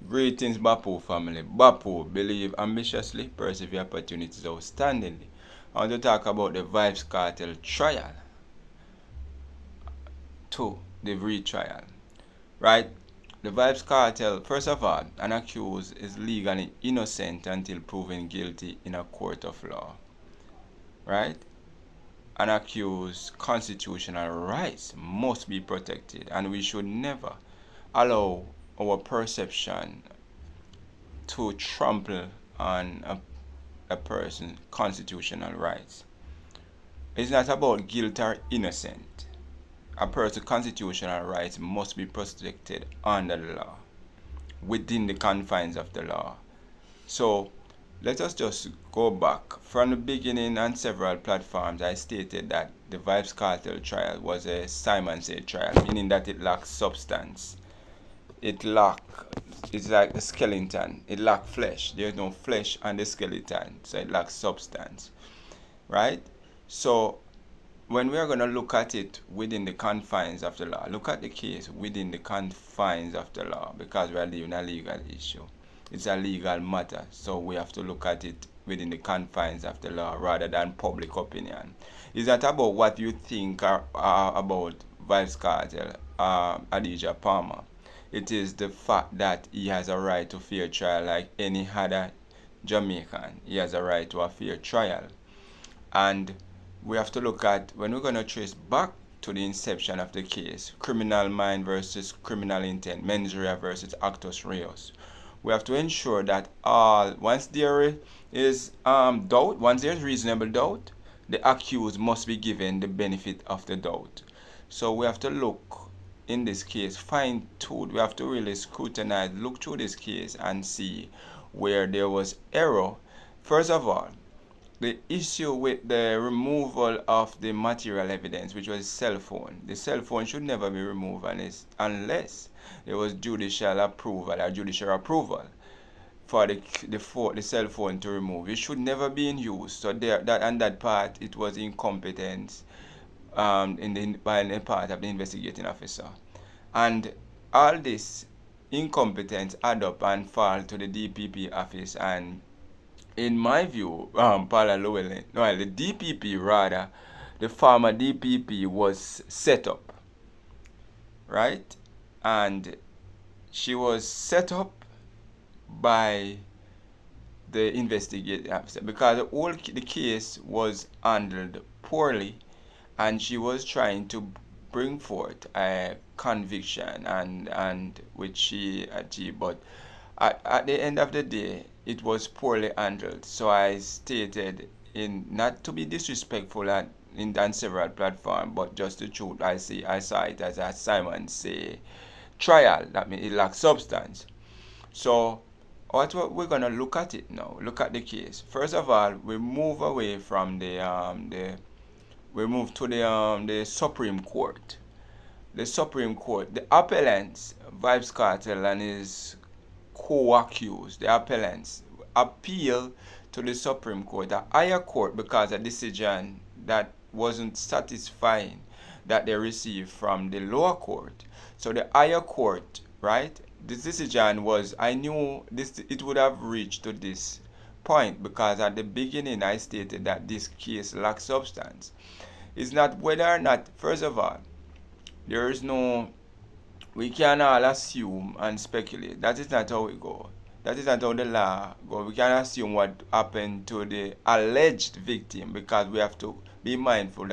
Greetings, Bapu family. Bapu, believe ambitiously, persevere opportunities outstandingly. I want to talk about the Vibes Cartel trial. 2. The retrial. Right? The Vibes Cartel, first of all, an accused is legally innocent until proven guilty in a court of law. Right? An accused's constitutional rights must be protected, and we should never allow our perception to trample on a person's constitutional rights. It's not about guilt or innocent. A person's constitutional rights must be protected under the law, within the confines of the law. So let us just go back. From the beginning on several platforms, I stated that the Vibes Cartel trial was a Simon Says trial, meaning that it lacks substance. It's like the skeleton. It lacks flesh. There's no flesh on the skeleton, so it lacks substance. Right? So when we are going to look at it within the confines of the law, look at the case within the confines of the law, because we are dealing a legal issue. It's a legal matter, so we have to look at it within the confines of the law rather than public opinion. It's not about what you think about Vibes Cartel, Adidja Palmer. It is the fact that he has a right to fair trial like any other Jamaican. He has a right to a fair trial. And we have to look at, when we're going to trace back to the inception of the case, criminal mind versus criminal intent, mens rea versus actus reus, we have to ensure that once there is doubt, once there's reasonable doubt, the accused must be given the benefit of the doubt. So we have to look in this case, fine-tuned. We have to really scrutinize, look through this case and see where there was error. First of all, the issue with the removal of the material evidence, which was cell phone. The cell phone should never be removed unless there was judicial approval or judicial approval for the cell phone to remove. It should never be in use. So that part, it was incompetence by the part of the investigating officer. And all this incompetence add up and fall to the DPP office, and in my view, the DPP rather, the former DPP was set up, right? And she was set up by the investigating officer because the case was handled poorly, and she was trying to bring forth a conviction, and which she achieved, but at the end of the day, it was poorly handled. So I stated, in not to be disrespectful on several platforms, but just the truth, I saw it as a Simon Say trial. That means it lacks substance. So what we're gonna look at it now. Look at the case. First of all, we move away from we move to the Supreme Court. The Supreme Court, the appellants, Vibes Cartel and his co-accused, the appellants, appeal to the Supreme Court, the higher court, because a decision that wasn't satisfying that they received from the lower court. So the higher court, right? This decision was, I knew it would have reached to this point because at the beginning I stated that this case lacks substance. It's not whether or not, first of all, there is no, we can all assume and speculate. That is not how it goes. That is not how the law goes. We can assume what happened to the alleged victim because we have to be mindful